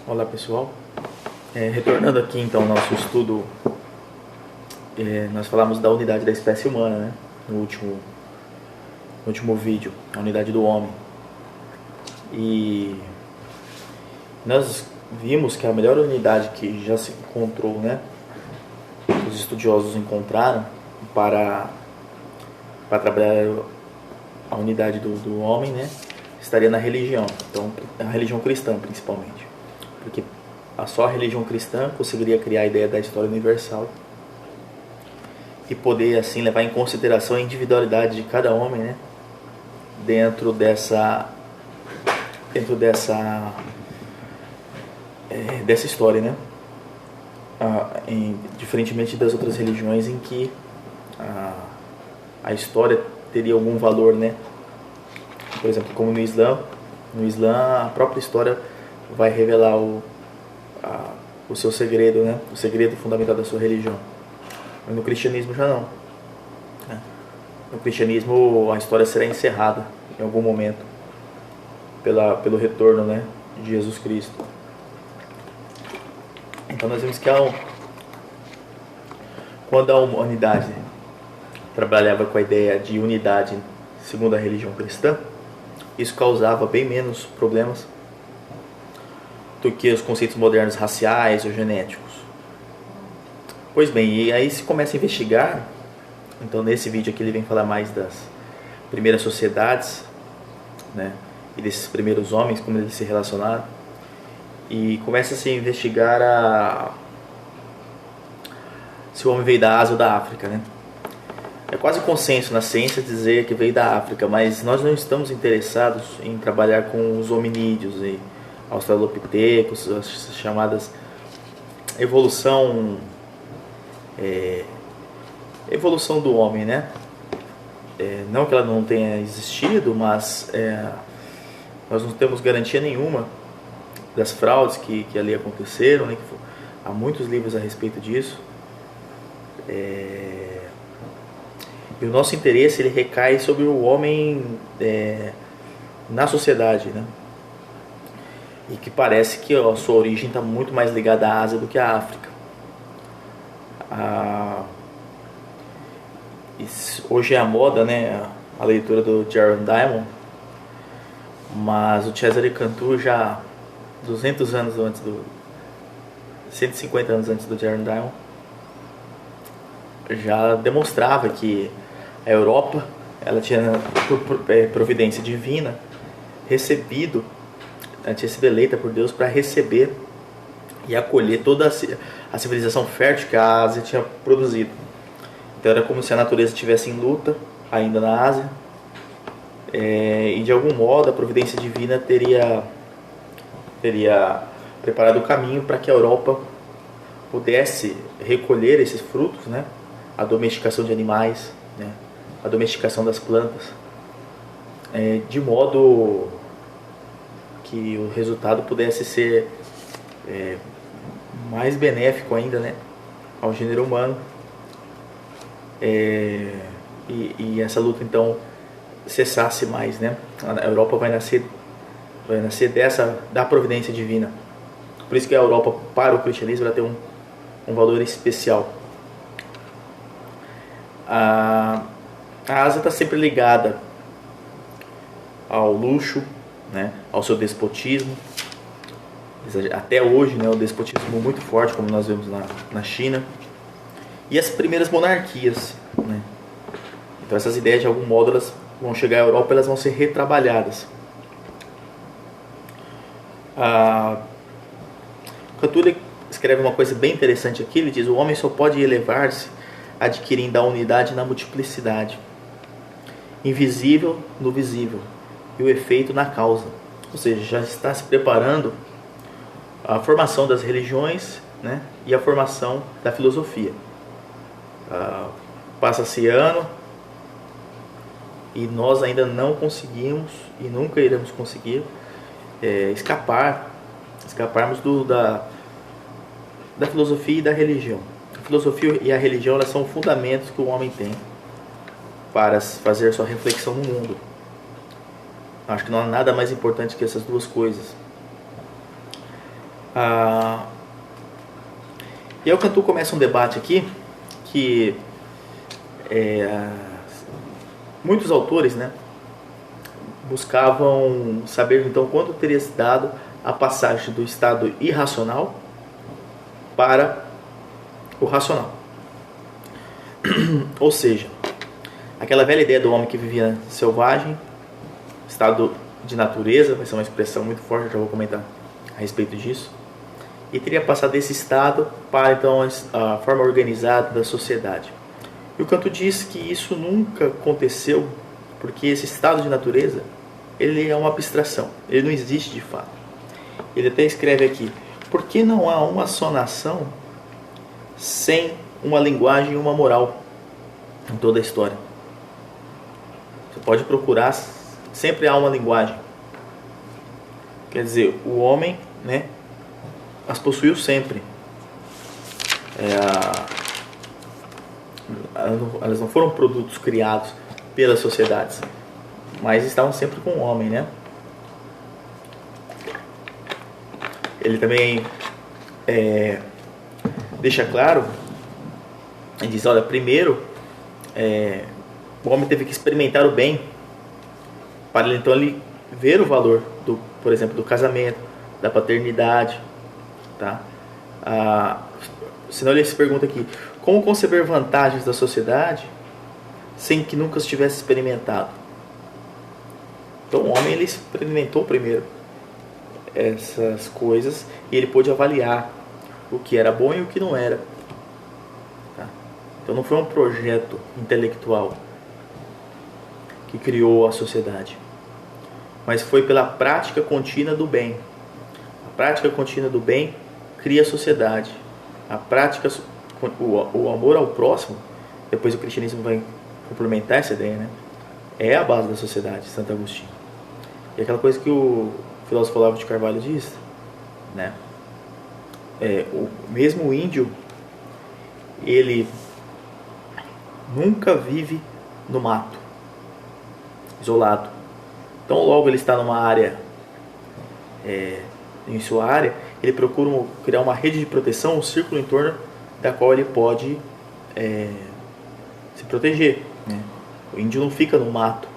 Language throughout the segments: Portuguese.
Olá pessoal, retornando aqui então ao nosso estudo, nós falamos da unidade da espécie humana, né? No último vídeo, a unidade do homem. E nós vimos que a melhor unidade que já se encontrou, né? Os estudiosos encontraram para trabalhar a unidade do homem, né? Estaria na religião, então a religião cristã principalmente, porque só a religião cristã conseguiria criar a ideia da história universal e poder assim levar em consideração a individualidade de cada homem, né? dentro dessa história, né? Diferentemente das outras religiões em que a história teria algum valor, né? Por exemplo, como no Islã a própria história vai revelar o seu segredo, né? O segredo fundamental da sua religião. Mas no cristianismo já não. No cristianismo a história será encerrada em algum momento pelo retorno, né, de Jesus Cristo. Então nós vemos que quando a humanidade trabalhava com a ideia de unidade segundo a religião cristã, isso causava bem menos problemas do que os conceitos modernos raciais ou genéticos. Pois bem, e aí se começa a investigar. Então nesse vídeo aqui ele vem falar mais das primeiras sociedades, né, e desses primeiros homens, como eles se relacionaram, e começa a se investigar se o homem veio da Ásia ou da África, né? É quase consenso na ciência dizer que veio da África, mas nós não estamos interessados em trabalhar com os hominídeos e australopitecos, as chamadas evolução do homem, né? Não que ela não tenha existido, mas nós não temos garantia nenhuma das fraudes que ali aconteceram, né? Há muitos livros a respeito disso. E o nosso interesse ele recai sobre o homem na sociedade, né? E que parece que a sua origem está muito mais ligada à Ásia do que à África. Hoje é a moda, né, a leitura do Jaron Diamond, mas o Cesare Cantu já 150 anos antes do Jaron Diamond já demonstrava que a Europa ela tinha, por providência divina, tinha sido eleita por Deus para receber e acolher toda a civilização fértil que a Ásia tinha produzido. Então era como se a natureza estivesse em luta ainda na Ásia, e de algum modo a providência divina teria preparado o caminho para que a Europa pudesse recolher esses frutos, né? A domesticação de animais, né? A domesticação das plantas, de modo que o resultado pudesse ser mais benéfico ainda, né, ao gênero humano. E essa luta então cessasse mais, né? A Europa vai nascer da providência divina. Por isso que a Europa, para o cristianismo, ela tem um valor especial. A Ásia está sempre ligada ao luxo, né, ao seu despotismo. Até hoje, né, o despotismo muito forte, como nós vemos na China. E as primeiras monarquias, né? Então essas ideias de algum modo elas vão chegar à Europa, elas vão ser retrabalhadas. Cantu escreve uma coisa bem interessante aqui. Ele diz: o homem só pode elevar-se adquirindo a unidade na multiplicidade, invisível no visível e o efeito na causa. Ou seja, já está se preparando a formação das religiões, né, e a formação da filosofia. Passa-se ano e nós ainda não conseguimos e nunca iremos conseguir escaparmos da filosofia e da religião. A filosofia e a religião, elas são fundamentos que o homem tem para fazer sua reflexão no mundo. Acho que não há nada mais importante que essas duas coisas. Ah, e aí o Cantu começa um debate aqui que muitos autores, né, buscavam saber então quando teria se dado a passagem do estado irracional para o racional. Ou seja, aquela velha ideia do homem que vivia selvagem, estado de natureza, vai ser uma expressão muito forte, eu já vou comentar a respeito disso, e teria passado desse estado para então a forma organizada da sociedade. E o Cantu diz que isso nunca aconteceu, porque esse estado de natureza, ele é uma abstração, ele não existe de fato. Ele até escreve aqui: por que não há uma só nação sem uma linguagem e uma moral em toda a história? Você pode procurar, sempre há uma linguagem. Quer dizer, o homem, né, as possuiu sempre. Elas não foram produtos criados pelas sociedades, mas estavam sempre com o homem, né? Ele também deixa claro, ele diz: olha, primeiro o homem teve que experimentar o bem para ele então ele ver o valor por exemplo, do casamento, da paternidade, tá? Senão ele se pergunta aqui: como conceber vantagens da sociedade sem que nunca se tivesse experimentado? Então o homem ele experimentou primeiro essas coisas e ele pôde avaliar o que era bom e o que não era, tá? Então não foi um projeto intelectual que criou a sociedade, mas foi pela prática contínua do bem. A prática contínua do bem cria a sociedade. A prática, o amor ao próximo, depois o cristianismo vai complementar essa ideia, né? É a base da sociedade, Santo Agostinho. E aquela coisa que o filósofo Olavo de Carvalho diz, né? Mesmo o índio, ele nunca vive no mato, isolado. Então logo ele está numa área, em sua área, ele procura criar uma rede de proteção, um círculo em torno da qual ele pode se proteger, né? O índio não fica no mato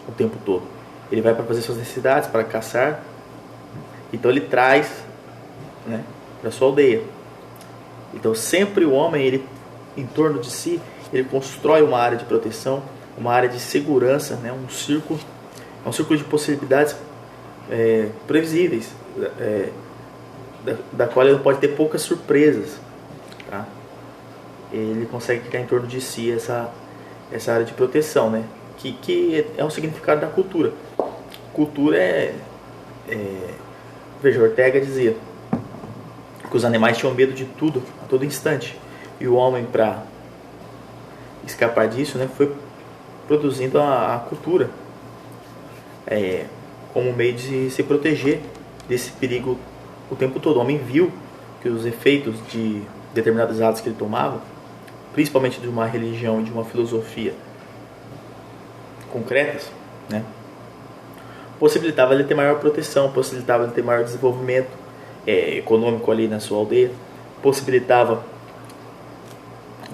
o tempo todo. Ele vai para fazer suas necessidades, para caçar. Então ele traz, né, para sua aldeia. Então sempre o homem, ele, em torno de si, ele constrói uma área de proteção, uma área de segurança, né, um círculo de possibilidades previsíveis, da qual ele pode ter poucas surpresas, tá? Ele consegue criar em torno de si essa área de proteção, né? Que é um significado da cultura. Cultura veja, Ortega dizia que os animais tinham medo de tudo, a todo instante, e o homem, para escapar disso, né, foi produzindo a cultura como meio de se proteger desse perigo o tempo todo. O homem viu que os efeitos de determinados atos que ele tomava, principalmente de uma religião e de uma filosofia concretas, né, possibilitava ele ter maior proteção, possibilitava ele ter maior desenvolvimento econômico ali na sua aldeia, possibilitava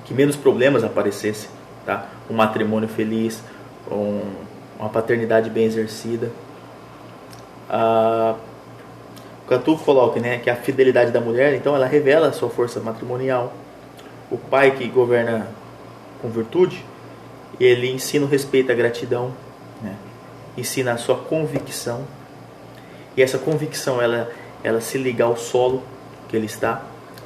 que menos problemas aparecessem, tá? Um matrimônio feliz, uma paternidade bem exercida. O Cantu coloca, né, que a fidelidade da mulher, então, ela revela a sua força matrimonial. O pai que governa com virtude, ele ensina o respeito à gratidão, né? Ensina a sua convicção, e essa convicção ela se liga ao solo que ele está,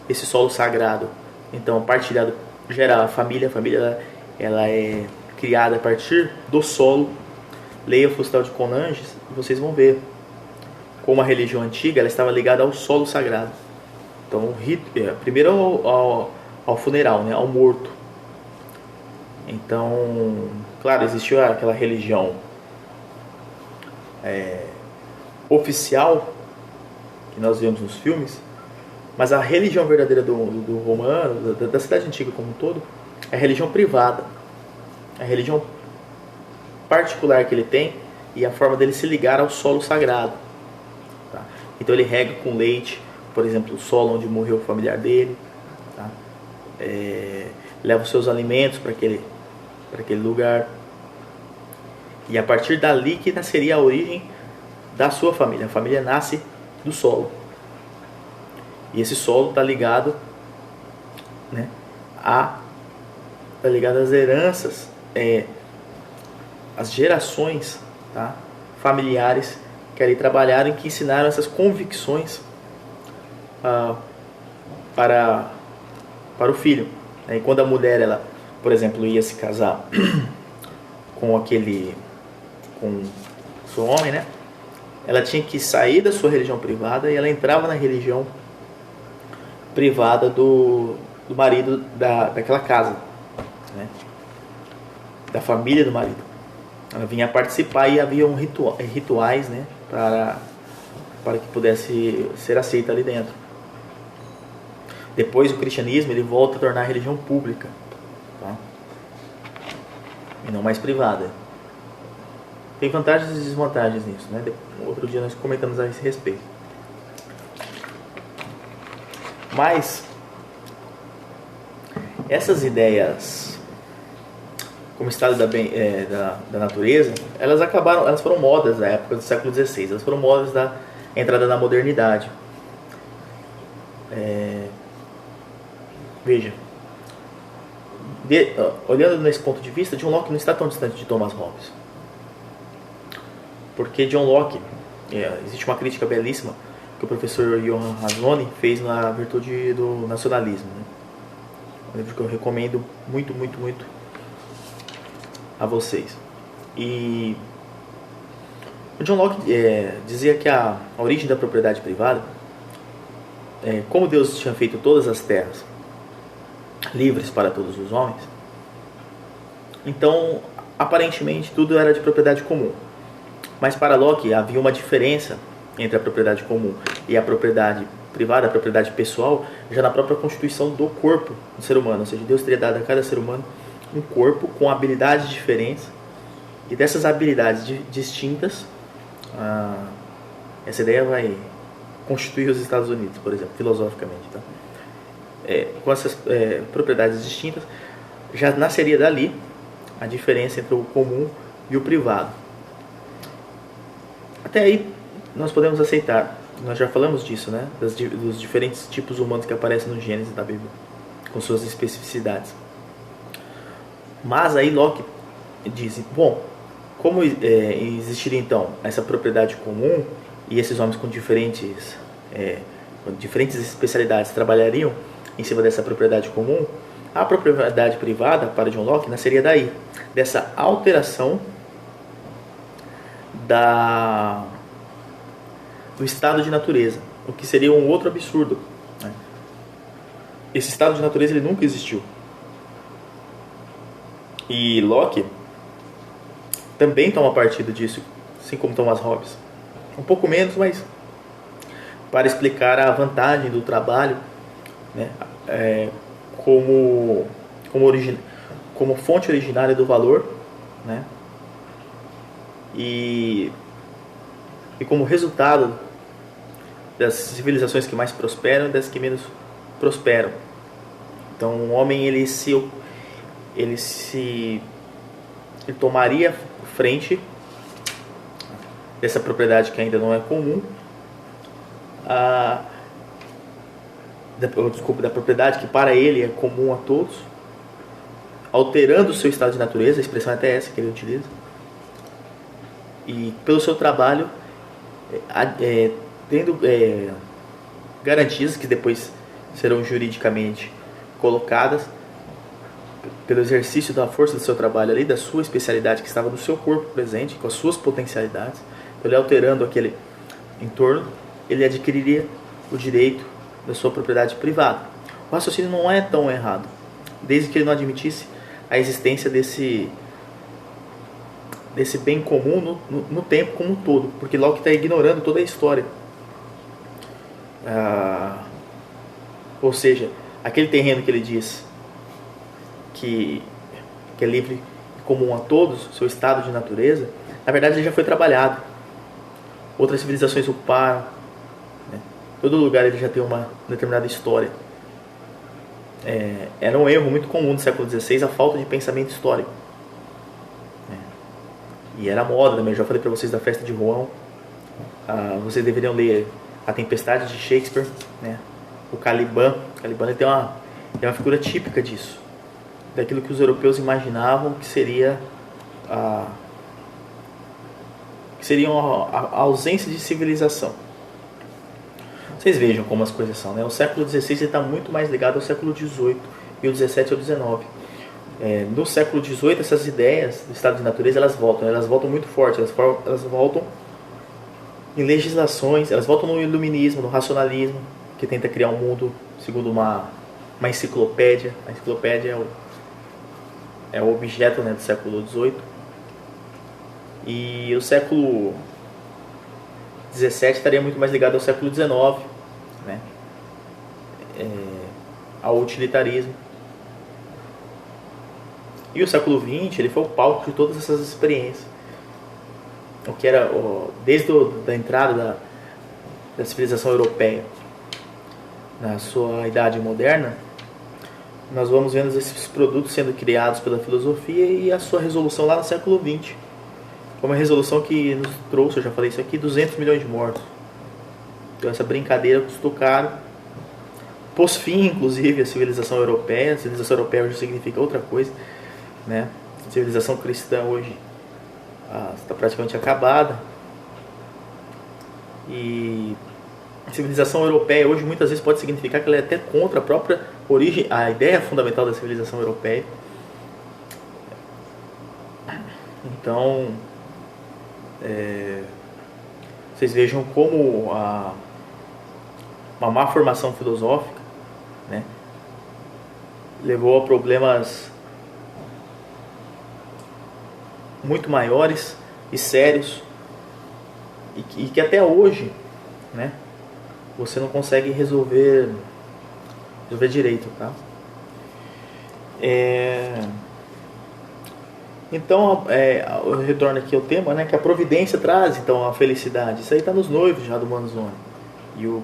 esse solo sagrado. Então, partilhado gera a família ela é criada a partir do solo. Leia o Fustel de Conanges e vocês vão ver como a religião antiga ela estava ligada ao solo sagrado. Então, o rito, primeiro ao funeral, né, ao morto. Então, claro, existiu aquela religião oficial que nós vemos nos filmes, mas a religião verdadeira do romano, da cidade antiga como um todo, é a religião privada, a religião particular que ele tem e a forma dele se ligar ao solo sagrado, tá? Então ele rega com leite, por exemplo, o solo onde morreu o familiar dele, tá? Leva os seus alimentos para aquele lugar. E a partir dali que nasceria a origem da sua família. A família nasce do solo. E esse solo está ligado, né, tá ligado às heranças, às gerações, tá, familiares que ali trabalharam e que ensinaram essas convicções para o filho. E quando a mulher, ela, por exemplo, ia se casar com seu homem, né? Ela tinha que sair da sua religião privada e ela entrava na religião privada do marido daquela casa, né? Da família do marido. Ela vinha participar e havia rituais, né? Para que pudesse ser aceita ali dentro. Depois o cristianismo ele volta a tornar a religião pública, tá? E não mais privada. Tem vantagens e desvantagens nisso, né? Outro dia nós comentamos a esse respeito. Mas essas ideias como estado da natureza, elas foram modas da época do século XVI, elas foram modas da entrada da modernidade. Veja, olhando nesse ponto de vista, John Locke não está tão distante de Thomas Hobbes. Porque John Locke, existe uma crítica belíssima que o professor Johann Haslone fez na Virtude do Nacionalismo, né? Um livro que eu recomendo muito, muito, muito a vocês. E o John Locke dizia que a origem da propriedade privada, como Deus tinha feito todas as terras livres para todos os homens, então aparentemente tudo era de propriedade comum. Mas para Locke havia uma diferença entre a propriedade comum e a propriedade privada, a propriedade pessoal, já na própria constituição do corpo do ser humano. Ou seja, Deus teria dado a cada ser humano um corpo com habilidades diferentes, e dessas habilidades distintas, essa ideia vai constituir os Estados Unidos, por exemplo, filosoficamente, tá? Com essas propriedades distintas, já nasceria dali a diferença entre o comum e o privado. Até aí nós podemos aceitar, nós já falamos disso, né? Dos diferentes tipos humanos que aparecem no Gênesis da Bíblia, com suas especificidades. Mas aí Locke diz, bom, como existiria então essa propriedade comum e esses homens com diferentes especialidades trabalhariam em cima dessa propriedade comum, a propriedade privada, para John Locke, nasceria daí, dessa alteração do estado de natureza, o que seria um outro absurdo, né? Esse estado de natureza ele nunca existiu. E Locke também toma partido disso, assim como Thomas Hobbes. Um pouco menos, mas para explicar a vantagem do trabalho, né, como fonte originária do valor, né, e como resultado das civilizações que mais prosperam e das que menos prosperam. Então o homem ele tomaria frente dessa propriedade que ainda não é comum, da propriedade que para ele é comum a todos, alterando o seu estado de natureza, a expressão é até essa que ele utiliza, e pelo seu trabalho tendo garantias que depois serão juridicamente colocadas pelo exercício da força do seu trabalho ali, da sua especialidade que estava no seu corpo presente, com as suas potencialidades. Então, ele alterando aquele entorno, ele adquiriria o direito da sua propriedade privada. O raciocínio não é tão errado, desde que ele não admitisse a existência desse bem comum no tempo como um todo, porque Locke está ignorando toda a história. Ou seja, aquele terreno que ele diz que é livre e comum a todos, seu estado de natureza, na verdade ele já foi trabalhado. Outras civilizações ocuparam, né? Todo lugar ele já tem uma determinada história. Era um erro muito comum no século XVI a falta de pensamento histórico. E era moda também. Eu já falei para vocês da festa de Rouen. Vocês deveriam ler A Tempestade de Shakespeare, né? O Caliban. O Caliban ele tem uma figura típica disso, daquilo que os europeus imaginavam que seria a ausência de civilização. Vocês vejam como as coisas são, né? O século XVI está muito mais ligado ao século XVIII e o XVII ao XIX. No século XVIII, essas ideias do estado de natureza elas voltam muito forte, elas voltam em legislações, elas voltam no iluminismo, no racionalismo, que tenta criar um mundo segundo uma enciclopédia. A enciclopédia é o objeto, né, do século XVIII. E o século XVII estaria muito mais ligado ao século XIX, né? Ao utilitarismo. E o século XX ele foi o palco de todas essas experiências. O que era desde a entrada da civilização europeia na sua idade moderna, nós vamos vendo esses produtos sendo criados pela filosofia e a sua resolução lá no século XX. Foi uma resolução que nos trouxe, eu já falei isso aqui, 200 milhões de mortos. Então essa brincadeira custou caro. Pôs fim, inclusive, à civilização europeia. A civilização europeia hoje significa outra coisa, né? A civilização cristã hoje está praticamente acabada. E a civilização europeia hoje muitas vezes pode significar que ela é até contra a própria origem, a ideia fundamental da civilização europeia. Então, vocês vejam como uma má formação filosófica, né, levou a problemas muito maiores e sérios e que até hoje, né, você não consegue resolver direito, tá? Então, eu retorno aqui ao tema, né, que a providência traz então a felicidade. Isso aí está nos noivos já do Manzoni. E o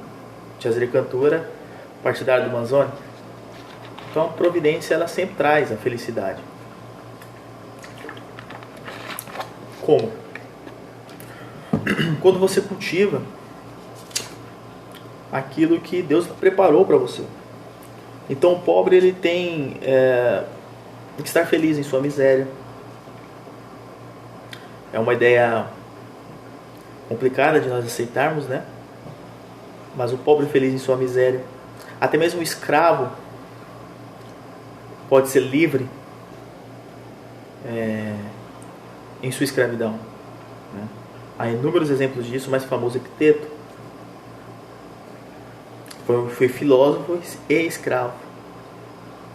Cesare Cantora, partidário do Manzoni. Então a providência ela sempre traz a felicidade. Como? Quando você cultiva aquilo que Deus preparou para você. Então o pobre ele tem que estar feliz em sua miséria. É uma ideia complicada de nós aceitarmos, né? Mas o pobre feliz em sua miséria. Até mesmo o escravo pode ser livre em sua escravidão, né? Há inúmeros exemplos disso. O mais famoso é Epiteto. Foi filósofo e escravo.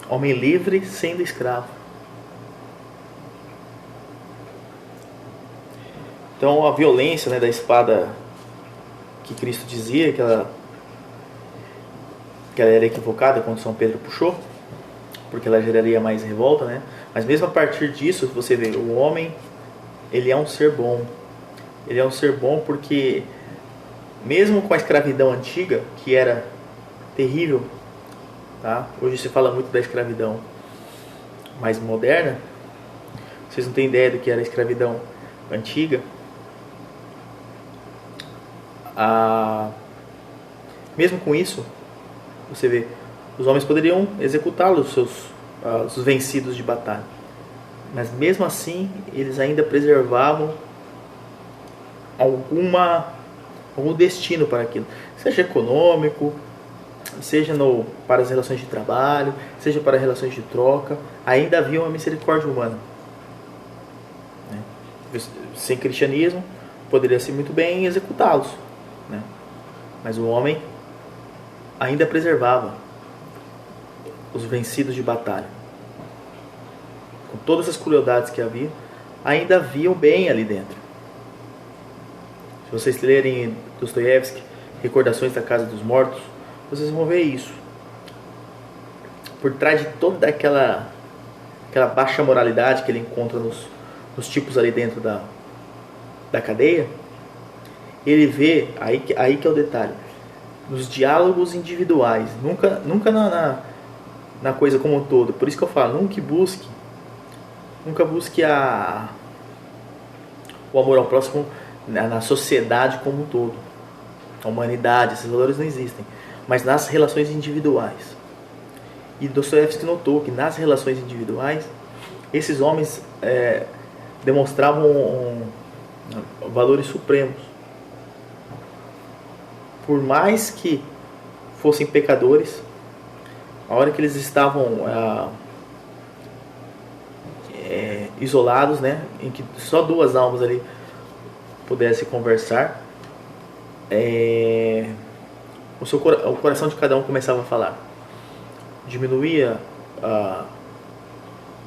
Homem livre sendo escravo. Então a violência, né, da espada que Cristo dizia que ela era equivocada quando São Pedro puxou, porque ela geraria mais revolta, né? Mas mesmo a partir disso, você vê, o homem ele é um ser bom. Ele é um ser bom porque mesmo com a escravidão antiga, que era terrível, tá? Hoje se fala muito da escravidão mais moderna. Vocês não têm ideia do que era a escravidão antiga. Mesmo com isso, você vê, os homens poderiam executá-los, os vencidos de batalha, mas mesmo assim eles ainda preservavam algum destino para aquilo, seja econômico, seja para as relações de trabalho, seja para relações de troca. Ainda havia uma misericórdia humana, né? Sem cristianismo poderia ser muito bem executá-los, né? Mas o homem ainda preservava os vencidos de batalha. Com todas as crueldades que havia, ainda havia o bem ali dentro. Se vocês lerem Dostoiévski, Recordações da Casa dos Mortos, vocês vão ver isso. Por trás de toda aquela baixa moralidade que ele encontra nos tipos ali dentro da cadeia, ele vê, aí que é o detalhe, nos diálogos individuais, nunca na coisa como um todo. Por isso que eu falo, nunca busque o amor ao próximo na sociedade como um todo. A humanidade, esses valores não existem, mas nas relações individuais. E Dostoiévski notou que nas relações individuais, esses homens demonstravam valores supremos. Por mais que fossem pecadores, a hora que eles estavam isolados, né, em que só duas almas ali pudessem conversar, o coração de cada um começava a falar. Diminuía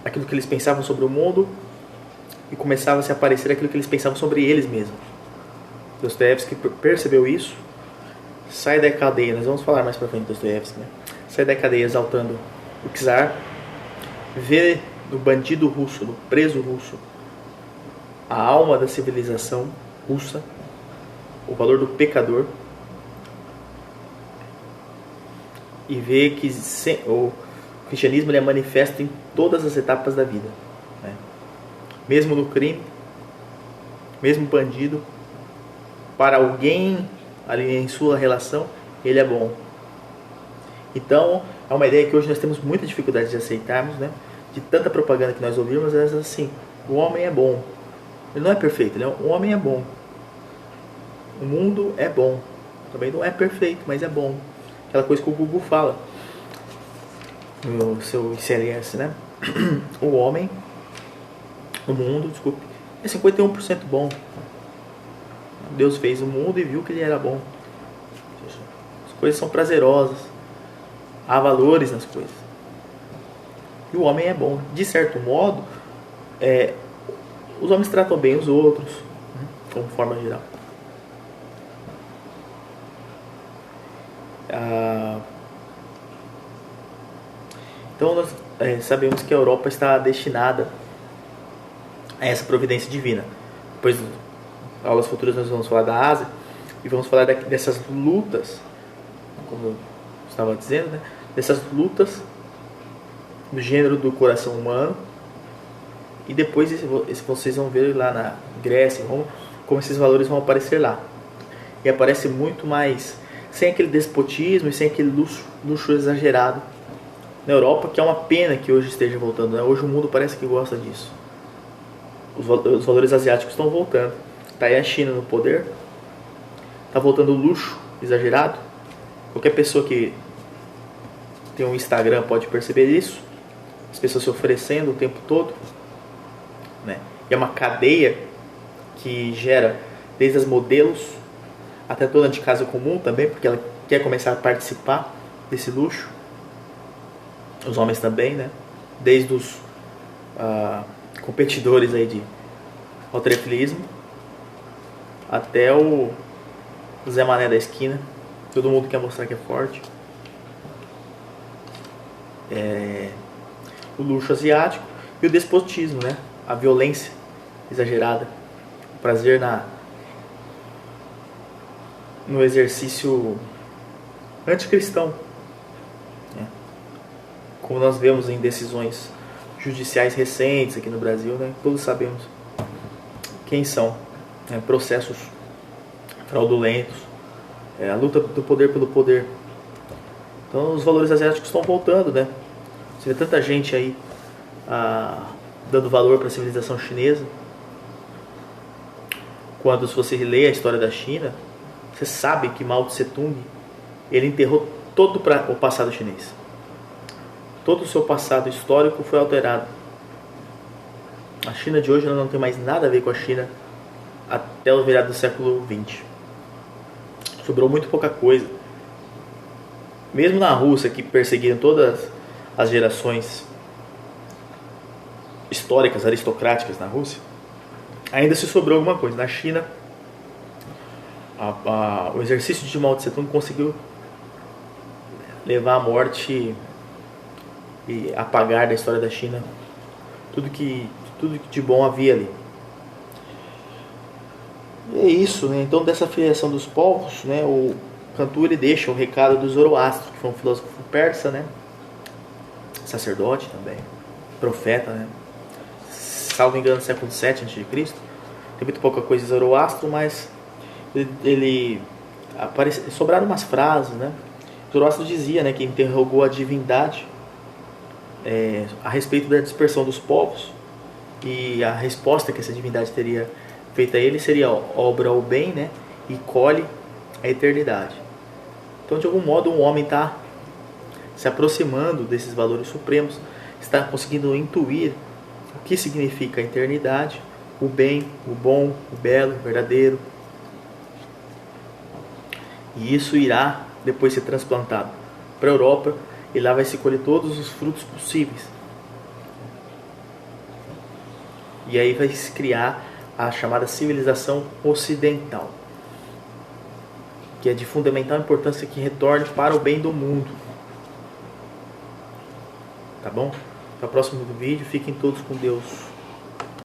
aquilo que eles pensavam sobre o mundo e começava a se aparecer aquilo que eles pensavam sobre eles mesmos. Dostoiévski percebeu isso, sai da cadeia, nós vamos falar mais pra frente de Dostoiévski, né? Sai da cadeia exaltando o czar, vê no bandido russo, no preso russo, a alma da civilização russa, o valor do pecador, e vê que o cristianismo ele é manifesto em todas as etapas da vida, né? Mesmo no crime, mesmo bandido, para alguém ali em sua relação, ele é bom. Então, é uma ideia que hoje nós temos muita dificuldade de aceitarmos, né? De tanta propaganda que nós ouvimos, é assim, o homem é bom. Ele não é perfeito, o homem é bom. O mundo é bom. Também não é perfeito, mas é bom. Aquela coisa que o Gugu fala no seu ICLS, né? O mundo, desculpe, é 51% bom. Deus fez o mundo e viu que ele era bom. As coisas são prazerosas. Há valores nas coisas. E o homem é bom. De certo modo, os homens tratam bem os outros, né? Como forma geral. Então nós sabemos que a Europa está destinada a essa providência divina. Depois, em aulas futuras, nós vamos falar da Ásia e vamos falar dessas lutas, como eu estava dizendo, né? Dessas lutas do gênero do coração humano. E depois vocês vão ver lá na Grécia, como esses valores vão aparecer lá. E aparece muito mais, sem aquele despotismo e sem aquele luxo exagerado na Europa, que é uma pena que hoje esteja voltando, né? Hoje o mundo parece que gosta disso. Os valores asiáticos estão voltando. Está aí a China no poder. Está voltando o luxo exagerado. Qualquer pessoa que tem um Instagram pode perceber isso. As pessoas se oferecendo o tempo todo, né? E é uma cadeia que gera desde as modelos até a dona de casa comum também, porque ela quer começar a participar desse luxo. Os homens também, né? Desde os competidores aí de halterofilismo até o Zé Mané da esquina. Todo mundo quer mostrar que é forte. O luxo asiático e o despotismo, né? A violência exagerada, o prazer no exercício anticristão, né? Como nós vemos em decisões judiciais recentes aqui no Brasil, né? Todos sabemos quem são, né? Processos fraudulentos, a luta do poder pelo poder. Então os valores asiáticos estão voltando, né? Você vê tanta gente aí dando valor para a civilização chinesa. Quando, se você lê a história da China, você sabe que Mao Tse Tung ele enterrou todo o passado chinês. Todo o seu passado histórico foi alterado. A China de hoje não tem mais nada a ver com a China até o virado do século XX. Sobrou muito pouca coisa. Mesmo na Rússia, que perseguiram todas as gerações históricas, aristocráticas na Rússia, ainda se sobrou alguma coisa. Na China, o exercício de Mao Tse Tung conseguiu levar à morte e apagar da história da China tudo que de bom havia ali. E é isso, né? Então, dessa filiação dos povos, né? Cantu ele deixa o recado do Zoroastro, que foi um filósofo persa, né? Sacerdote também, profeta, né? Salvo engano, século VII a.C. Tem muito pouca coisa de Zoroastro, mas sobraram umas frases, né? Zoroastro dizia, né, que interrogou a divindade a respeito da dispersão dos povos, e a resposta que essa divindade teria feita a ele seria: obra o bem, né, e colhe a eternidade. Então, de algum modo, um homem está se aproximando desses valores supremos, está conseguindo intuir o que significa a eternidade, o bem, o bom, o belo, o verdadeiro. E isso irá depois ser transplantado para a Europa, e lá vai se colher todos os frutos possíveis. E aí vai se criar a chamada civilização ocidental, que é de fundamental importância que retorne para o bem do mundo. Tá bom? Até o próximo vídeo. Fiquem todos com Deus.